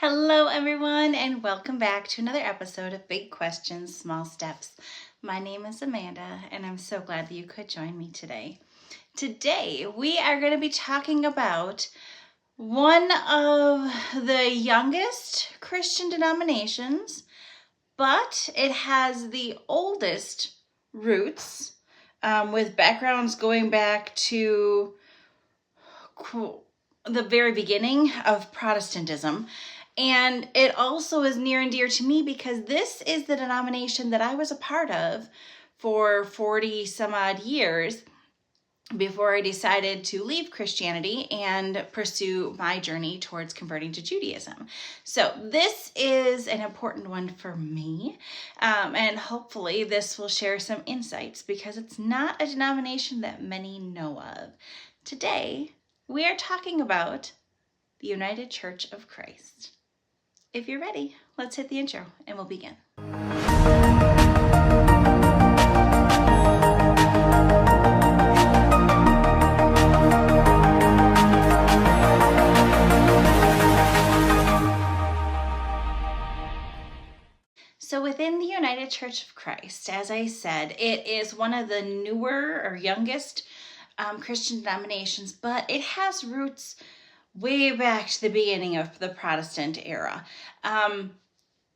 Hello, everyone, and welcome back to another episode of Big Questions, Small Steps. My name is Amanda, and I'm so glad that you could join me today. Today, we are going to be talking about one of the youngest Christian denominations, but it has the oldest roots, with backgrounds going back to the very beginning of Protestantism. And it also is near and dear to me because this is the denomination that I was a part of for 40 some odd years before I decided to leave Christianity and pursue my journey towards converting to Judaism. So this is an important one for me, and hopefully this will share some insights because it's not a denomination that many know of. Today, we are talking about the United Church of Christ. If you're ready, let's hit the intro and we'll begin. So within the United Church of Christ, as I said, it is one of the newer or youngest Christian denominations, but it has roots way back to the beginning of the Protestant era.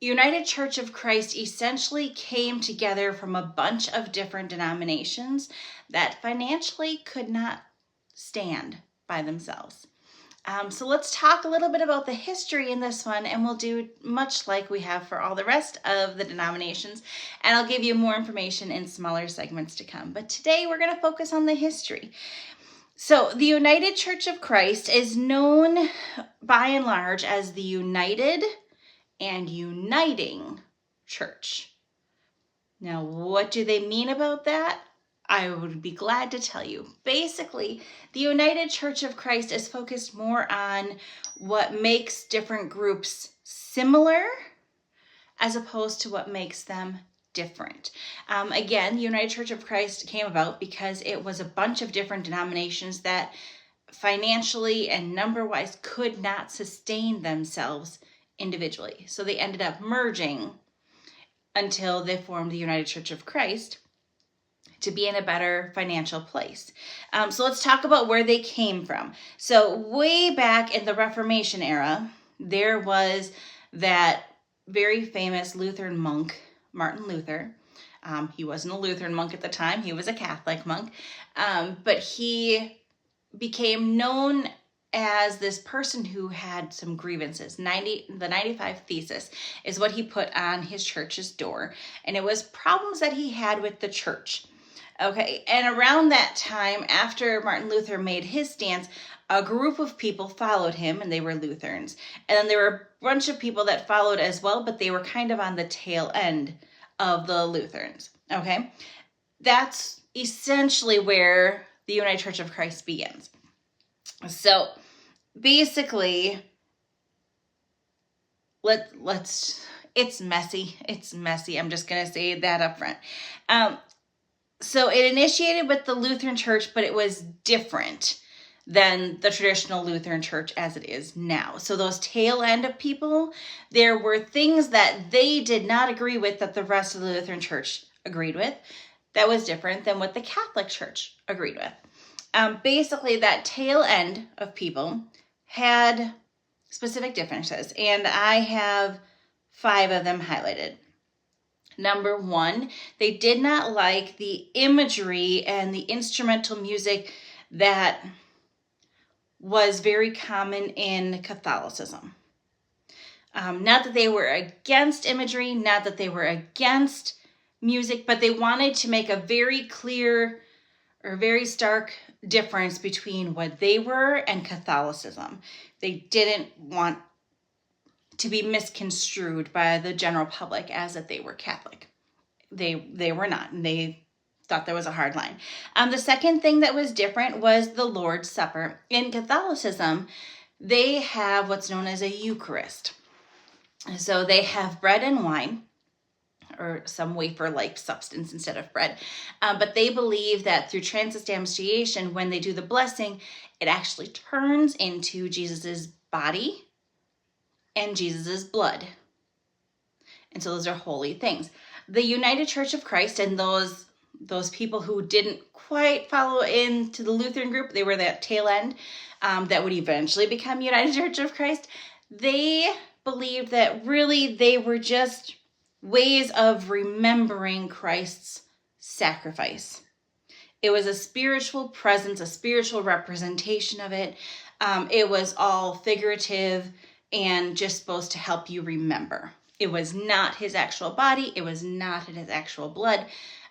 United Church of Christ essentially came together from a bunch of different denominations that financially could not stand by themselves. So let's talk a little bit about the history in this one, and we'll do much like we have for all the rest of the denominations, and I'll give you more information in smaller segments to come. But today we're going to focus on the history. So the United Church of Christ is known by and large as the United and Uniting Church. Now, what do they mean about that? I would be glad to tell you. Basically, the United Church of Christ is focused more on what makes different groups similar as opposed to what makes them different. Again, the United Church of Christ came about because it was a bunch of different denominations that financially and number-wise could not sustain themselves individually. So they ended up merging until they formed the United Church of Christ to be in a better financial place. So let's talk about where they came from. So way back in the Reformation era, there was that very famous Lutheran monk, Martin Luther. He wasn't a Lutheran monk at the time. He was a Catholic monk. But he became known as this person who had some grievances. The 95 Thesis is what he put on his church's door. And it was problems that he had with the church. Okay, and around that time, after Martin Luther made his stance, a group of people followed him, and they were Lutherans. And then there were a bunch of people that followed as well, but they were kind of on the tail end of the Lutherans. Okay, that's essentially where the United Church of Christ begins. So basically, it's messy. It's messy. I'm just going to say that up front. So it initiated with the Lutheran Church, but it was different than the traditional Lutheran Church as it is now. So those tail end of people, there were things that they did not agree with that the rest of the Lutheran Church agreed with. That was different than what the Catholic Church agreed with. Basically, that tail end of people had specific differences, and I have 5 of them highlighted. Number 1, they did not like the imagery and the instrumental music that was very common in Catholicism. Not that they were against imagery, not that they were against music, but they wanted to make a very clear or very stark difference between what they were and Catholicism. They didn't want to be misconstrued by the general public as that they were Catholic. They were not, and they thought that was a hard line. The second thing that was different was the Lord's Supper. In Catholicism, they have what's known as a Eucharist. So they have bread and wine, or some wafer-like substance instead of bread. But they believe that through transubstantiation, when they do the blessing, it actually turns into Jesus's body and Jesus's blood. And so those are holy things. The United Church of Christ and those people who didn't quite follow into the Lutheran group, they were that tail end that would eventually become United Church of Christ. They believed that really they were just ways of remembering Christ's sacrifice. It was a spiritual presence, a spiritual representation of it. It was all figurative and just supposed to help you remember. It was not his actual body. It was not his actual blood.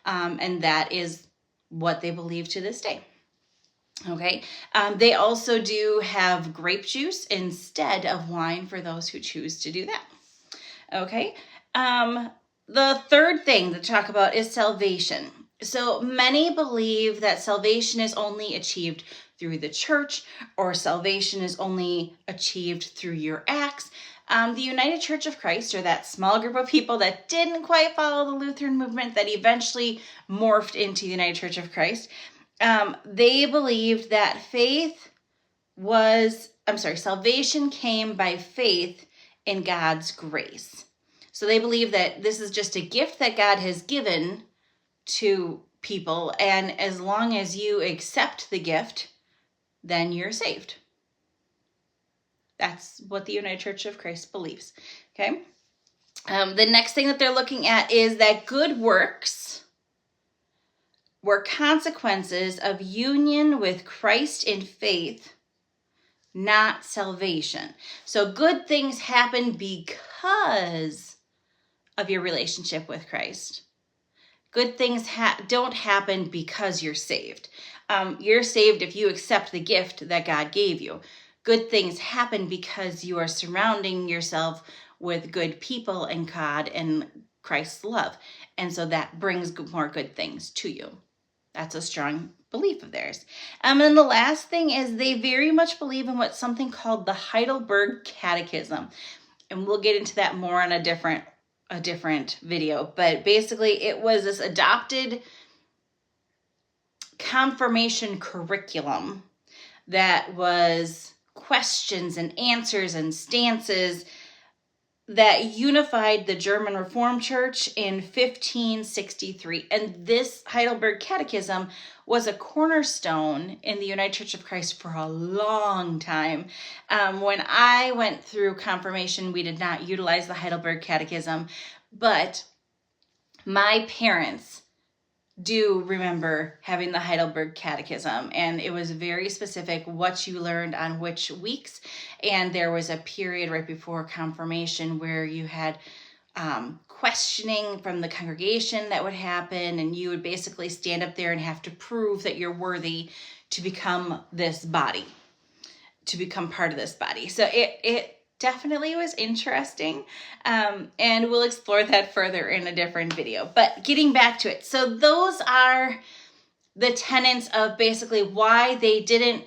And that is what they believe to this day. Okay. They also do have grape juice instead of wine for those who choose to do that. Okay. The third thing to talk about is salvation. So many believe that salvation is only achieved through the church, or salvation is only achieved through your acts. The United Church of Christ, or that small group of people that didn't quite follow the Lutheran movement that eventually morphed into the United Church of Christ, they believed that salvation came by faith in God's grace. So they believe that this is just a gift that God has given to people, and as long as you accept the gift, then you're saved. That's what the United Church of Christ believes. Okay. The next thing that they're looking at is that good works were consequences of union with Christ in faith, not salvation. So good things happen because of your relationship with Christ. Good things don't happen because you're saved. You're saved if you accept the gift that God gave you. Good things happen because you are surrounding yourself with good people and God and Christ's love. And so that brings more good things to you. That's a strong belief of theirs. And then the last thing is they very much believe in what's something called the Heidelberg Catechism. And we'll get into that more on a different video. But basically it was this adopted confirmation curriculum that was questions and answers and stances that unified the German Reformed Church in 1563. And this Heidelberg Catechism was a cornerstone in the United Church of Christ for a long time. When I went through confirmation, we did not utilize the Heidelberg Catechism, but my parents do remember having the Heidelberg Catechism, and it was very specific what you learned on which weeks. And there was a period right before confirmation where you had questioning from the congregation that would happen, and you would basically stand up there and have to prove that you're worthy to become this body, to become part of this body. So it definitely was interesting, and we'll explore that further in a different video. But getting back to it, so those are the tenets of basically why they didn't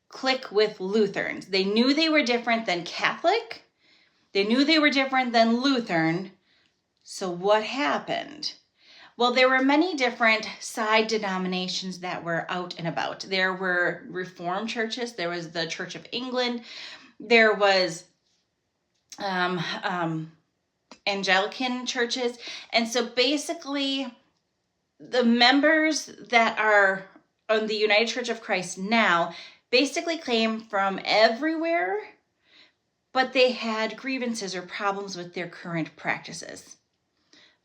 click with Lutherans. They knew they were different than Catholic. They knew they were different than Lutheran. So what happened? Well, there were many different side denominations that were out and about. There were Reformed churches. There was the Church of England. There was Anglican churches. And so basically the members that are on the United Church of Christ now basically came from everywhere, but they had grievances or problems with their current practices.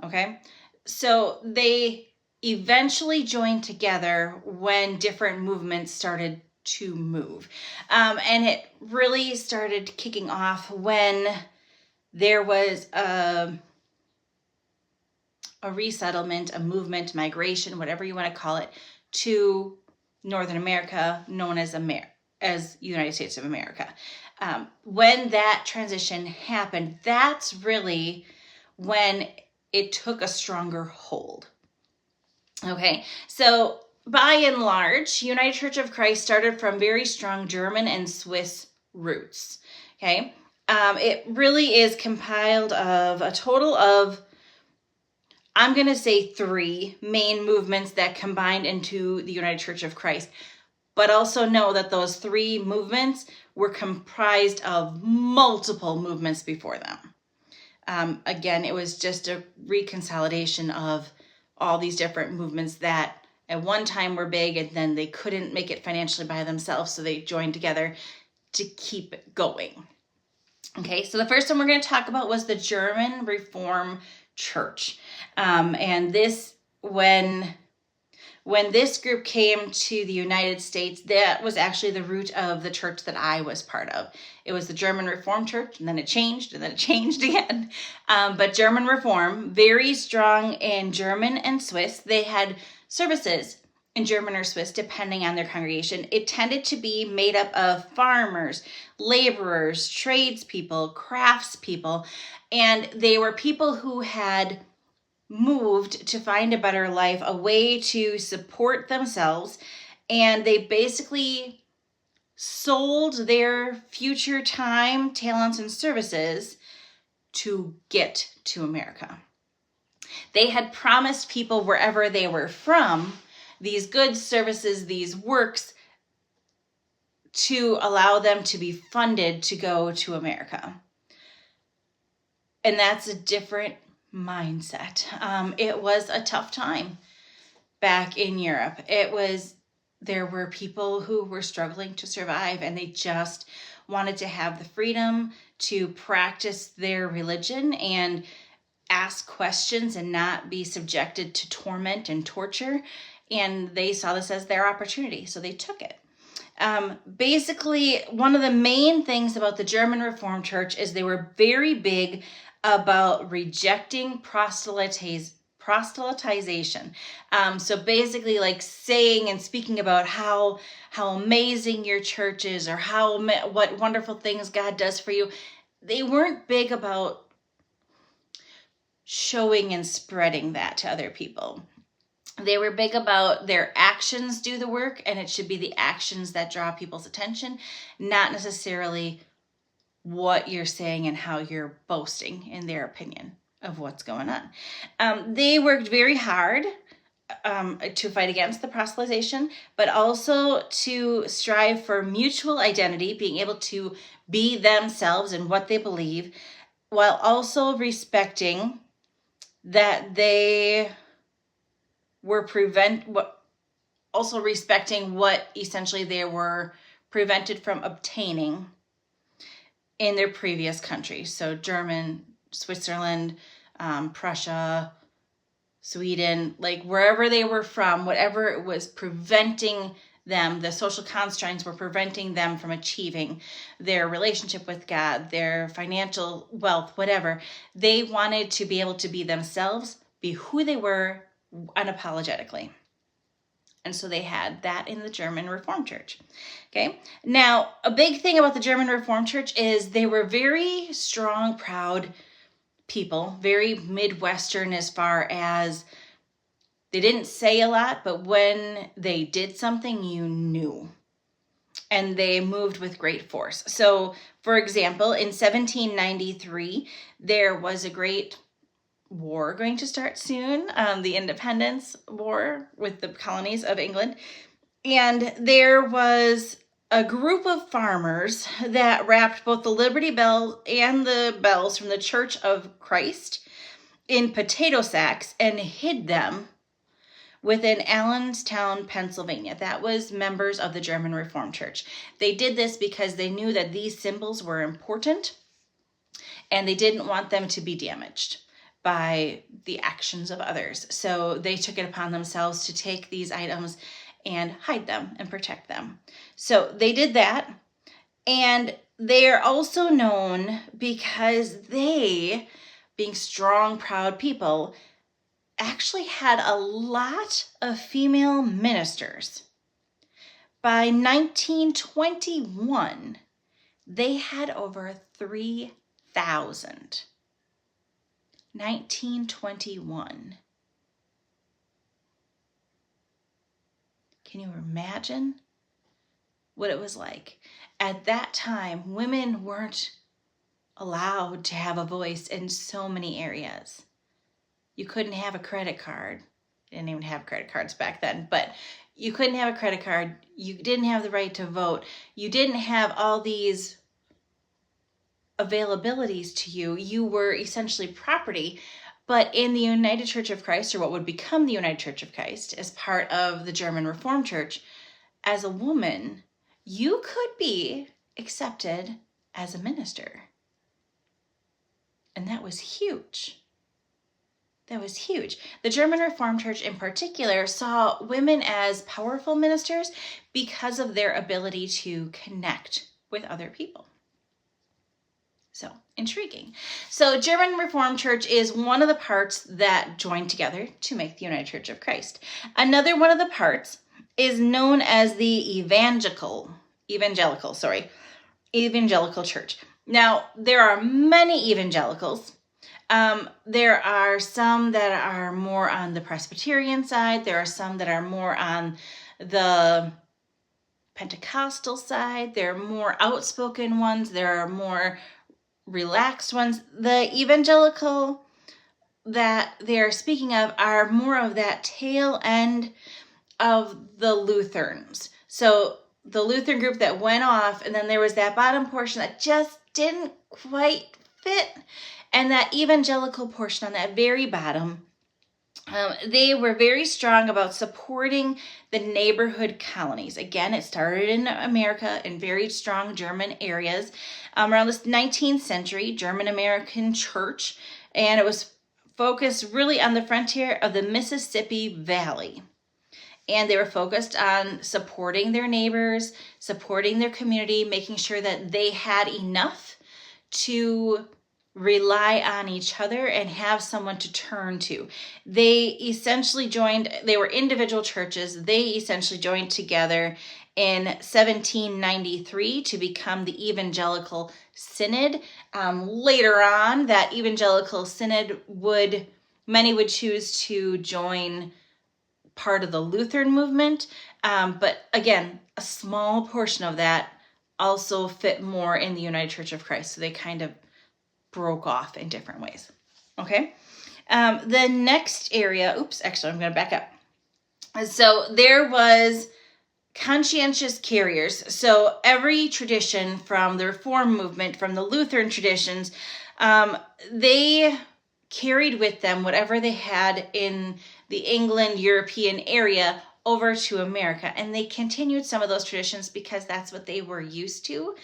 Okay? So they eventually joined together when different movements started to move. And it really started kicking off when there was a resettlement, a movement, migration, whatever you want to call it, to Northern America, known as United States of America. When that transition happened, that's really when it took a stronger hold. Okay, so by and large, United Church of Christ started from very strong German and Swiss roots. Okay, it really is compiled of a total of, I'm going to say 3 main movements that combined into the United Church of Christ. But also know that those 3 movements were comprised of multiple movements before them. Again, it was just a reconsolidation of all these different movements that at one time were big, and then they couldn't make it financially by themselves, so they joined together to keep it going. Okay, so the first one we're going to talk about was the German Reformed Church. And this, when this group came to the United States, that was actually the root of the church that I was part of. It was the German Reformed Church, and then it changed, and then it changed again. But German Reform, very strong in German and Swiss. They had services in German or Swiss, depending on their congregation. It tended to be made up of farmers, laborers, tradespeople, craftspeople, and they were people who had moved to find a better life, a way to support themselves, and they basically sold their future time, talents, and services to get to America. They had promised people wherever they were from these goods, services, these works to allow them to be funded to go to America. And that's a different mindset. It was a tough time back in Europe. There were people who were struggling to survive, and they just wanted to have the freedom to practice their religion and ask questions and not be subjected to torment and torture. And they saw this as their opportunity, so they took it. Basically, one of the main things about the German Reformed Church is they were very big about rejecting proselytization. So basically, like saying and speaking about how amazing your church is, or what wonderful things God does for you. They weren't big about showing and spreading that to other people. They were big about their actions do the work, and it should be the actions that draw people's attention, not necessarily what you're saying and how you're boasting in their opinion of what's going on. They worked very hard to fight against the proselytization, but also to strive for mutual identity, being able to be themselves and what they believe, while also respecting that they were also respecting what essentially they were prevented from obtaining in their previous countries. So German, Switzerland, Prussia, Sweden, like wherever they were from, whatever it was preventing them, the social constraints were preventing them from achieving their relationship with God, their financial wealth, whatever. They wanted to be able to be themselves, be who they were unapologetically. And so they had that in the German Reformed Church. Okay. Now, a big thing about the German Reformed Church is they were very strong, proud people, very Midwestern as far as they didn't say a lot, but when they did something, you knew. And they moved with great force. So, for example, in 1793, there was a great war going to start soon, the Independence War with the colonies of England. And there was a group of farmers that wrapped both the Liberty Bell and the bells from the Church of Christ in potato sacks and hid them within Allentown, Pennsylvania. That was members of the German Reformed Church. They did this because they knew that these symbols were important, and they didn't want them to be damaged by the actions of others. So they took it upon themselves to take these items and hide them and protect them. So they did that. And they are also known because they, being strong, proud people, actually had a lot of female ministers. By 1921, they had over 3,000. 1921. Can you imagine what it was like? At that time, women weren't allowed to have a voice in so many areas. You couldn't have a credit card didn't even have credit cards back then, but you couldn't have a credit card. You didn't have the right to vote. You didn't have all these availabilities to you. You were essentially property. But in the United Church of Christ, or what would become the United Church of Christ, as part of the German Reformed Church, as a woman, you could be accepted as a minister. And that was huge. That was huge. The German Reformed Church in particular saw women as powerful ministers because of their ability to connect with other people. So, intriguing. So, German Reformed Church is one of the parts that joined together to make the United Church of Christ. Another one of the parts is known as the evangelical church. Now, there are many evangelicals. There are some that are more on the Presbyterian side. There are some that are more on the Pentecostal side. There are more outspoken ones. There are more relaxed ones. The evangelical that they're speaking of are more of that tail end of the Lutherans. So the Lutheran group that went off, and then there was that bottom portion that just didn't quite fit, and that evangelical portion on that very bottom. They were very strong about supporting the neighborhood colonies. Again, it started in America in very strong German areas around the 19th century, German American church, and it was focused really on the frontier of the Mississippi Valley. And they were focused on supporting their neighbors, supporting their community, making sure that they had enough to rely on each other and have someone to turn to. They essentially they were individual churches. They essentially joined together in 1793 to become the Evangelical Synod. Later on, that Evangelical Synod many would choose to join part of the Lutheran movement. But again, a small portion of that also fit more in the United Church of Christ. So they kind of broke off in different ways. Okay. The next area, I'm going to back up. So there was conscientious carriers. So every tradition from the Reform movement, from the Lutheran traditions, they carried with them whatever they had in the England, European area over to America. And they continued some of those traditions because that's what they were used to.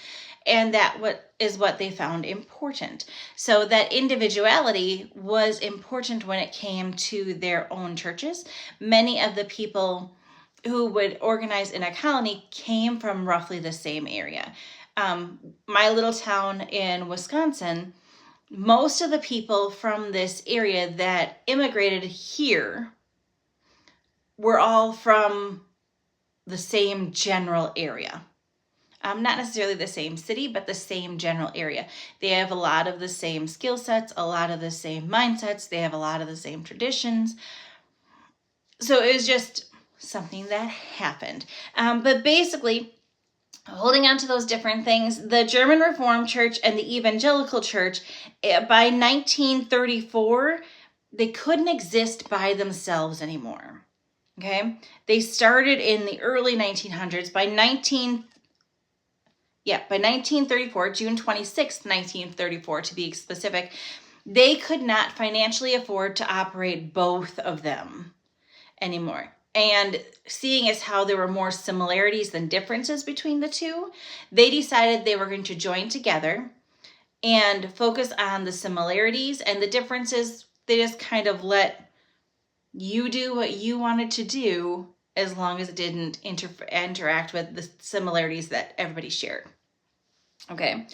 And that is what they found important. So that individuality was important when it came to their own churches. Many of the people who would organize in a colony came from roughly the same area. My little town in Wisconsin, most of the people from this area that immigrated here were all from the same general area. Not necessarily the same city, but the same general area. They have a lot of the same skill sets, a lot of the same mindsets. They have a lot of the same traditions. So it was just something that happened. But basically, holding on to those different things, the German Reformed Church and the Evangelical Church, by 1934, they couldn't exist by themselves anymore. Okay? They started in the early 1900s. By 1934, June 26th, 1934 to be specific, they could not financially afford to operate both of them anymore. And seeing as how there were more similarities than differences between the two, they decided they were going to join together and focus on the similarities, and the differences, they just kind of let you do what you wanted to do as long as it didn't interact with the similarities that everybody shared. Okay.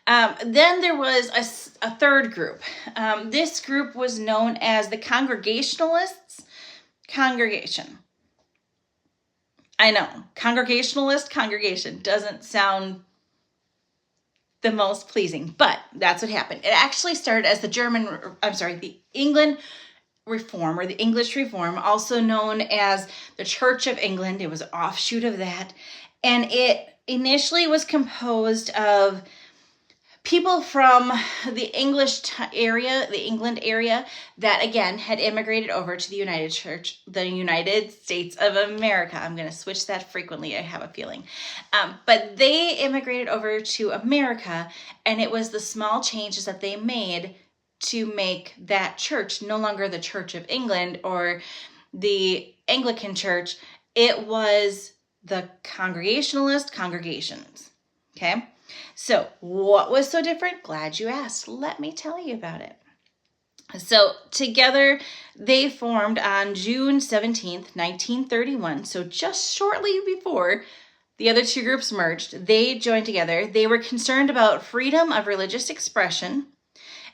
Then there was a third group. This group was known as the Congregationalists. Congregation. I know, congregation doesn't sound the most pleasing, but that's what happened. It actually started as the England Reform, or the English Reform, also known as the Church of England. It was an offshoot of that. And it initially was composed of people from the England area that again had immigrated over to the United States of America. I'm going to switch that frequently, I have a feeling. But they immigrated over to America, and it was the small changes that they made to make that church no longer the Church of England or the Anglican Church. It was the Congregationalist congregations. Okay? So what was so different? Glad you asked. Let me tell you about it. So together they formed on June 17th, 1931. So just shortly before the other two groups merged, they joined together. They were concerned about freedom of religious expression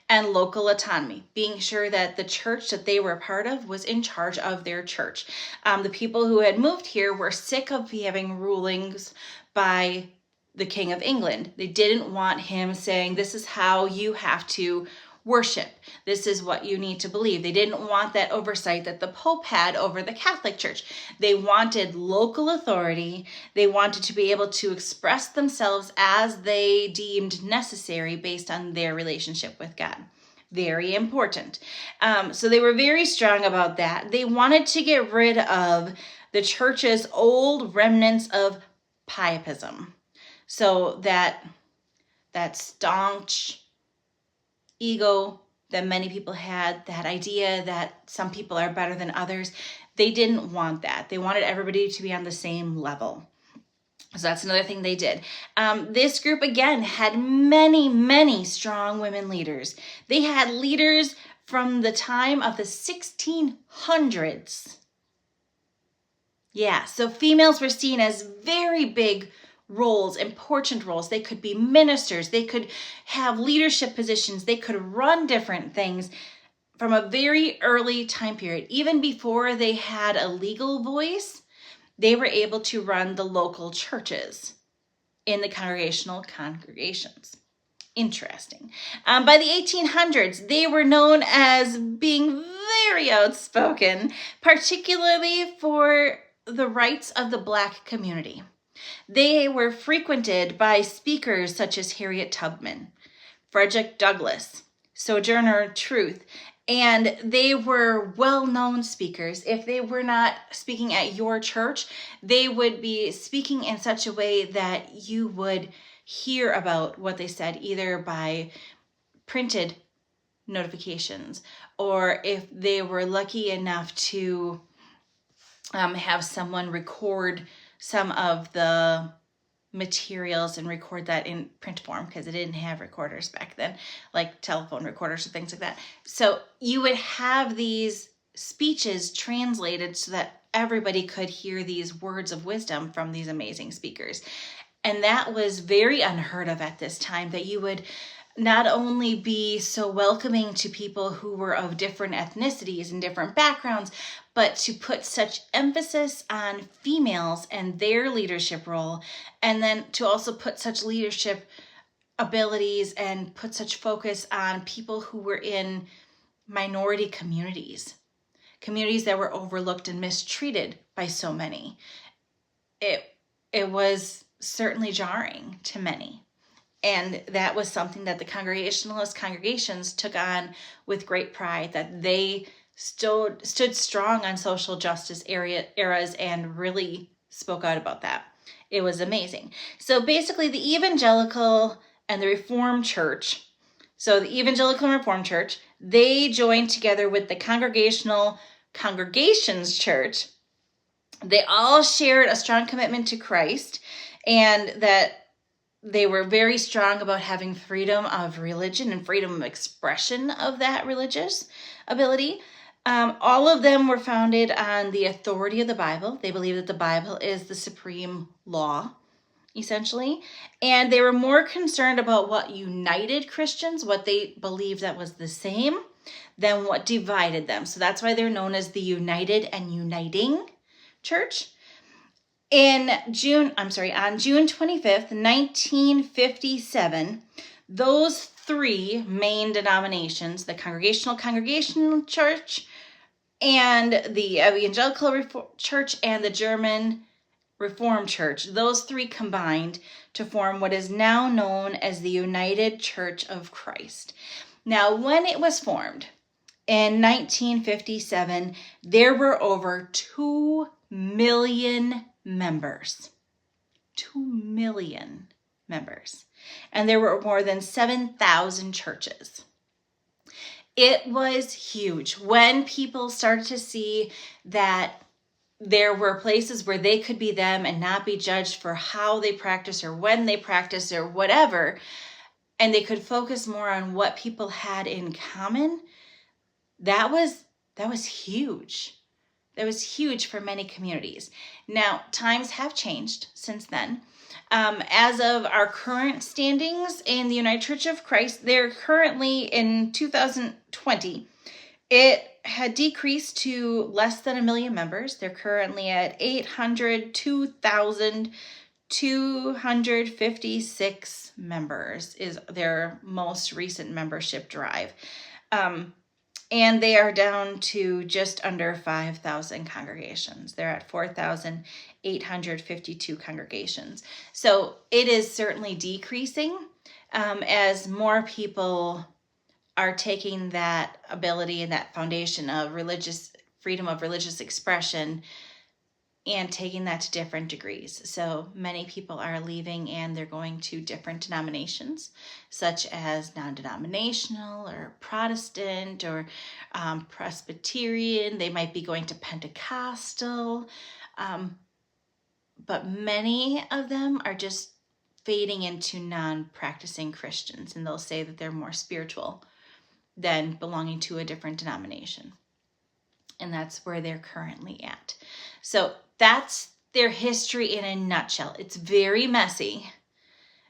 and local autonomy, being sure that the church that they were a part of was in charge of their church. The people who had moved here were sick of having rulings by the King of England. They didn't want him saying, this is how you have to worship. This is what you need to believe. They didn't want that oversight that the Pope had over the Catholic Church. They wanted local authority. They wanted to be able to express themselves as they deemed necessary based on their relationship with God. Very important. So they were very strong about that. They wanted to get rid of the church's old remnants of pietism. So that staunch ego that many people had, that idea that some people are better than others, they didn't want that. They wanted everybody to be on the same level. So that's another thing they did. This group, again, had many, many strong women leaders. They had leaders from the time of the 1600s. Yeah, so females were seen as very big roles, important roles. They could be ministers. They could have leadership positions. They could run different things from a very early time period. Even before they had a legal voice, they were able to run the local churches in the congregations. Interesting. By the 1800s, they were known as being very outspoken, particularly for the rights of the Black community. They were frequented by speakers such as Harriet Tubman, Frederick Douglass, Sojourner Truth, and they were well-known speakers. If they were not speaking at your church, they would be speaking in such a way that you would hear about what they said, either by printed notifications, or if they were lucky enough to have someone record some of the materials and record that in print form, because they didn't have recorders back then, like telephone recorders or things like that. So you would have these speeches translated so that everybody could hear these words of wisdom from these amazing speakers. And that was very unheard of at this time, that you would not only be so welcoming to people who were of different ethnicities and different backgrounds, but to put such emphasis on females and their leadership role, and then to also put such leadership abilities and put such focus on people who were in minority communities that were overlooked and mistreated by so many. It was certainly jarring to many. And that was something that the Congregationalist congregations took on with great pride, that they stood strong on social justice eras and really spoke out about that. It was amazing. So basically the Evangelical and the Reformed Church, so the Evangelical and Reformed Church, they joined together with the Congregational Congregations Church. They all shared a strong commitment to Christ, and that they were very strong about having freedom of religion and freedom of expression of that religious ability. All of them were founded on the authority of the Bible. They believe that the Bible is the supreme law, essentially. And they were more concerned about what united Christians, what they believed that was the same, than what divided them. So that's why they're known as the United and Uniting Church. On June 25th, 1957, those three main denominations, the Congregational Church and the Evangelical Church and the German Reformed Church. Those three combined to form what is now known as the United Church of Christ. Now, when it was formed in 1957, there were over 2 million members. 2 million members. And there were more than 7,000 churches. It was huge. When people started to see that there were places where they could be them and not be judged for how they practice or when they practice or whatever, and they could focus more on what people had in common, that was huge. That was huge for many communities. Now, times have changed since then. As of our current standings in the United Church of Christ, they're currently in 2020. It had decreased to less than 1 million members. They're currently at 802,256 members is their most recent membership drive. And they are down to just under 5,000 congregations. They're at 4,852 congregations. So it is certainly decreasing as more people are taking that ability and that foundation of freedom of religious expression and taking that to different degrees. So many people are leaving and they're going to different denominations, such as non-denominational or Protestant or Presbyterian. They might be going to Pentecostal, but many of them are just fading into non-practicing Christians, and they'll say that they're more spiritual than belonging to a different denomination. And that's where they're currently at. So that's their history in a nutshell. It's very messy,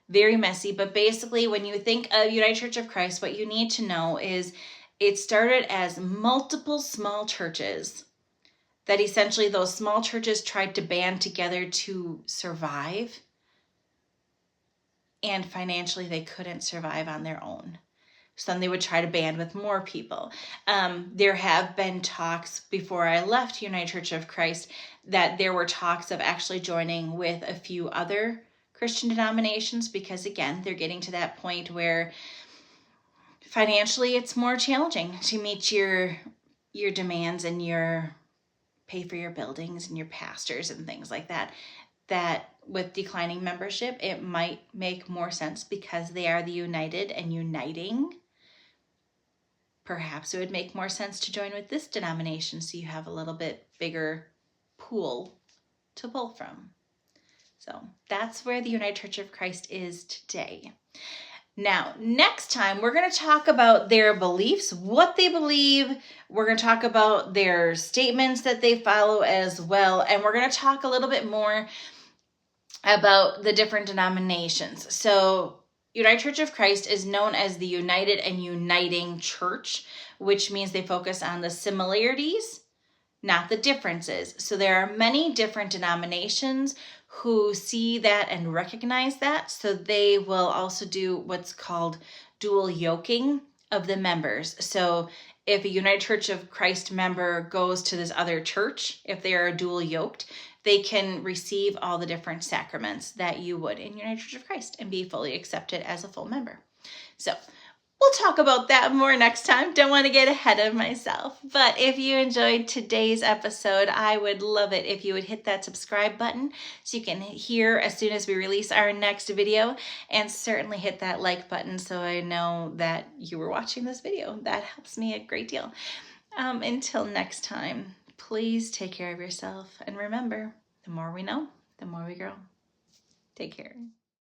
but basically when you think of United Church of Christ, what you need to know is it started as multiple small churches that essentially those small churches tried to band together to survive, and financially they couldn't survive on their own. So then they would try to band with more people. There have been talks before I left United Church of Christ that there were talks of actually joining with a few other Christian denominations, because again, they're getting to that point where financially it's more challenging to meet your demands and your pay for your buildings and your pastors and things like that. That with declining membership, it might make more sense because they are the united and uniting. Perhaps it would make more sense to join with this denomination so you have a little bit bigger pool to pull from. So that's where the United Church of Christ is today. Now, next time, we're going to talk about their beliefs, what they believe. We're going to talk about their statements that they follow as well. And we're going to talk a little bit more about the different denominations. So United Church of Christ is known as the United and Uniting Church, which means they focus on the similarities, not the differences. So there are many different denominations who see that and recognize that. So they will also do what's called dual yoking of the members. So if a United Church of Christ member goes to this other church, if they are dual yoked, they can receive all the different sacraments that you would in United Church of Christ and be fully accepted as a full member. So we'll talk about that more next time. Don't want to get ahead of myself. But if you enjoyed today's episode, I would love it if you would hit that subscribe button so you can hear as soon as we release our next video, and certainly hit that like button so I know that you were watching this video. That helps me a great deal. Until next time, please take care of yourself, and remember, the more we know, the more we grow. Take care.